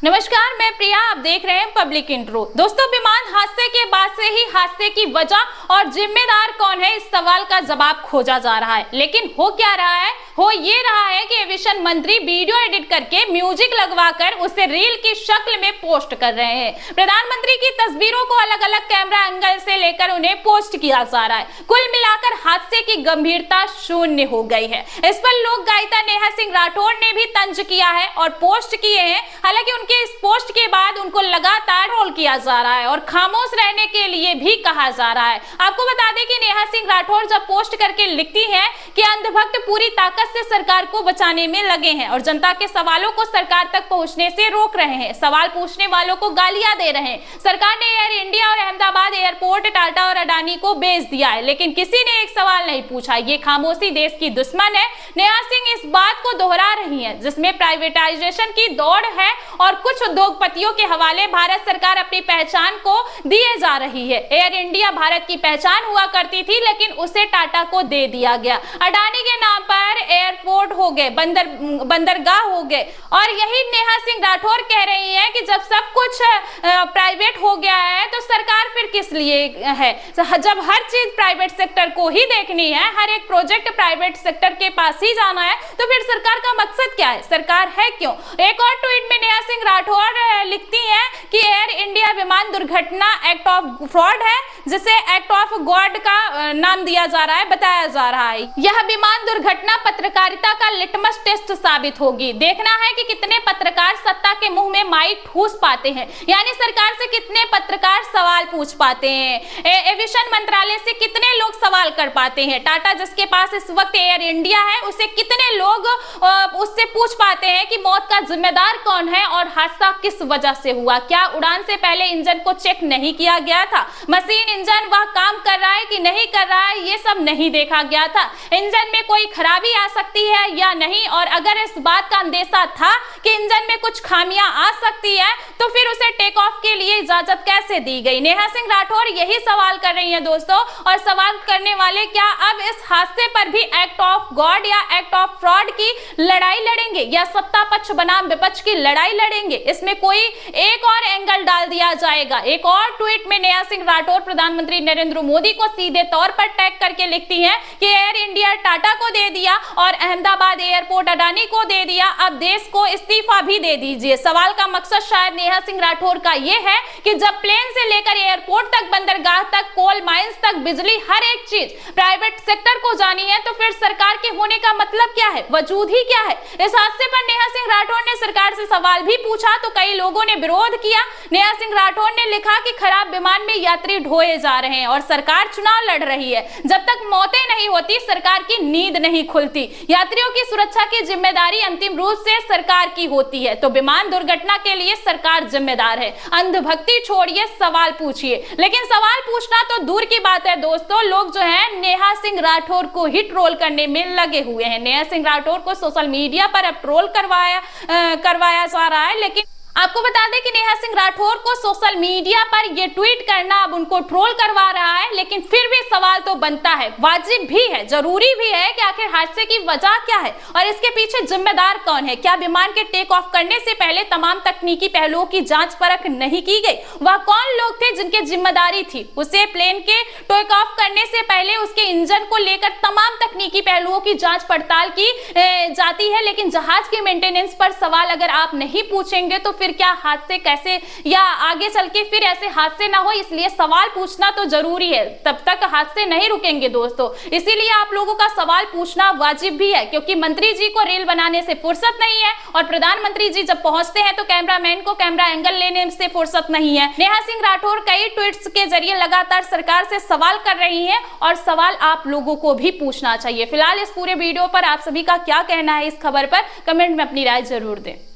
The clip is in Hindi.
नमस्कार, मैं प्रिया, आप देख रहे हैं पब्लिक इंट्रो। दोस्तों, विमान हादसे के बाद से ही हादसे की वजह और जिम्मेदार कौन है, इस सवाल का जवाब खोजा जा रहा है। लेकिन हो क्या रहा है? हो ये रहा है कि एविएशन मंत्री वीडियो एडिट करके म्यूजिक लगवाकर उसे रील की शक्ल में पोस्ट कर रहे हैं। प्रधानमंत्री की तस्वीरों को अलग अलग कैमरा एंगल से लेकर उन्हें पोस्ट किया जा रहा है। कुल मिलाकर हादसे की गंभीरता शून्य हो गई है। इस पर लोक गायिका नेहा सिंह राठौर ने भी तंज किया है और पोस्ट किए हैं। हालांकि उनके इस पोस्ट के बाद उनको लगातार ट्रोल किया जा रहा है और खामोश रहने के लिए भी कहा जा रहा है। आपको बता दें कि नेहा सिंह राठौर जब पोस्ट करके लिखती हैं कि अंधभक्त पूरी ताकत से सरकार को बचाने में लगे हैं और जनता के सवालों को सरकार तक पहुंचने से रोक रहे हैं, सवाल पूछने वालों को गालियां दे रहे हैं। सरकार ने एयर इंडिया और अहमदाबाद एयरपोर्ट टाटा और अडानी को बेच दिया है, लेकिन किसी ने एक सवाल नहीं पूछा। ये खामोशी देश की दुश्मन है। नेहा सिंह इस बात को दोहरा रही है जिसमें प्राइवेटाइजेशन की दौड़ है और कुछ उद्योगपतियों के हवाले भारत सरकार अपनी पहचान को दिए जा रही है। एयर इंडिया भारत की पहचान हुआ करती थी, लेकिन उसे टाटा को दे दिया गया। अडानी के नाम पर एयरपोर्ट हो गए, बंदरगाह हो गए। और यही नेहा सिंह राठौर कह रही है कि जब सब कुछ प्राइवेट हो गया है तो सरकार फिर किस लिए है? जब हर चीज प्राइवेट सेक्टर को ही देखनी है, हर एक प्रोजेक्ट प्राइवेट सेक्टर के पास ही जाना है, तो फिर सरकार का मकसद क्या है? सरकार है क्यों? एक और ट्वीट में नेहा सिंह राठौर लिखती है कि एयर इंडिया विमान दुर्घटना एक्ट ऑफ फ्रॉड है, जिसे एक्ट ऑफ गॉड का नाम दिया जा रहा है, बताया जा रहा है। यह विमान दुर्घटना पत्रकारिता का लिटमस टेस्ट साबित होगी। देखना है कि कितने पत्रकार सत्ता के मुंह में माई ठूस पाते हैं, यानी सरकार से कितने पत्रकार सवाल पूछ पाते हैं, एविएशन मंत्रालय से कितने लोग सवाल कर पाते हैं, टाटा जिसके पास इस वक्त एयर इंडिया है उसे कितने लोग उससे पूछ पाते हैं कि मौत का जिम्मेदार कौन है और हादसा किस वजह से हुआ। क्या उड़ान से पहले इंजन को चेक नहीं किया गया था? मशीन इंजन वह काम कर रहा है कि नहीं कर रहा है, ये सब नहीं देखा गया था। इंजन में कोई खराबी आ सकती है या नहीं, और अगर इस बात का अंदेशा था कि इंजन में कुछ खामियां आ सकती है तो फिर उसे टेक ऑफ के लिए इजाजत कैसे दी गई? नेहा सिंह राठौर यही सवाल कर रही है दोस्तों। और सवाल करने वाले क्या अब इस हादसे पर भी एक्ट ऑफ गॉड या एक्ट ऑफ फ्रॉड की लड़ाई लड़ेंगे या सत्ता पक्ष बनाम विपक्ष की लड़ाई लड़ेंगे? इसमें कोई एक और एंगल डाल दिया जाएगा। एक और ट्वीट में नेहा सिंह राठौर प्रधानमंत्री नरेंद्र मोदी को सीधे तौर पर टैग करके लिखती हैं कि एयर इंडिया टाटा को दे दिया और अहमदाबाद एयरपोर्ट अडानी को दे दिया, अब देश को इस्तीफा भी दे दीजिए। सवाल का मकसद शायद नेहा सिंह राठौर का यह है कि जब प्लेन से लेकर एयरपोर्ट तक, बंदरगाह तक, कोल माइंस तक, बिजली, हर एक चीज प्राइवेट सेक्टर को जानी है तो फिर सरकार के होने का मतलब क्या है, वजूद ही क्या है? इस हादसे पर नेहा सिंह राठौर ने सरकार से सवाल भी पूछा तो कई लोगों ने विरोध किया। नेहा सिंह राठौर ने लिखा कि खराब विमान में यात्री ढोए जा रहे हैं और सरकार चुनाव लड़ रही है। जब तक मौतें नहीं होती सरकार की नींद नहीं खुलती। यात्रियों की सुरक्षा की जिम्मेदारी अंतिम रूप से सरकार की होती है, तो विमान दुर्घटना के लिए सरकार जिम्मेदार है। अंधभक्ति छोड़िए, सवाल पूछिए। लेकिन सवाल पूछना तो दूर की बात है दोस्तों, लोग जो है नेहा सिंह राठौर को ही ट्रोल करने में लगे हुए हैं। नेहा सिंह राठौर को सोशल मीडिया पर अब ट्रोल करवाया जा रहा है। लेकिन आपको बता दें कि नेहा सिंह राठौर को सोशल मीडिया पर ये ट्वीट करना अब उनको ट्रोल करवा रहा है, लेकिन फिर भी सवाल तो बनता है, वाजिब भी है, जरूरी भी है कि आखिर हादसे की वजह क्या है और इसके पीछे जिम्मेदार कौन है? क्या विमान के टेक ऑफ करने से पहले तमाम तकनीकी पहलुओं की जांच परख नहीं की गई? वह कौन लोग थे जिनके जिम्मेदारी थी? उसे प्लेन के टेक ऑफ करने से पहले उसके इंजन को लेकर तमाम तकनीकी पहलुओं की जांच पड़ताल की जाती है, लेकिन जहाज के मेंटेनेंस पर सवाल अगर आप नहीं पूछेंगे तो फिर क्या हादसे कैसे या आगे चल के फिर ऐसे हादसे ना हो? इसलिए सवाल पूछना तो जरूरी है, तब तक हादसे नहीं रुकेंगे दोस्तों। इसीलिए आप लोगों का सवाल पूछना वाजिब भी है, क्योंकि मंत्री जी को रील बनाने से फुर्सत नहीं है और प्रधानमंत्री जी जब पहुंचते हैं तो कैमरामैन को कैमरा एंगल लेने से फुर्सत नहीं है। नेहा सिंह राठौर कई ट्वीट्स के जरिए लगातार सरकार से सवाल कर रही है और सवाल आप लोगों को भी पूछना चाहिए। फिलहाल इस पूरे वीडियो पर आप सभी का क्या कहना है इस खबर पर? कमेंट में अपनी राय जरूर दें।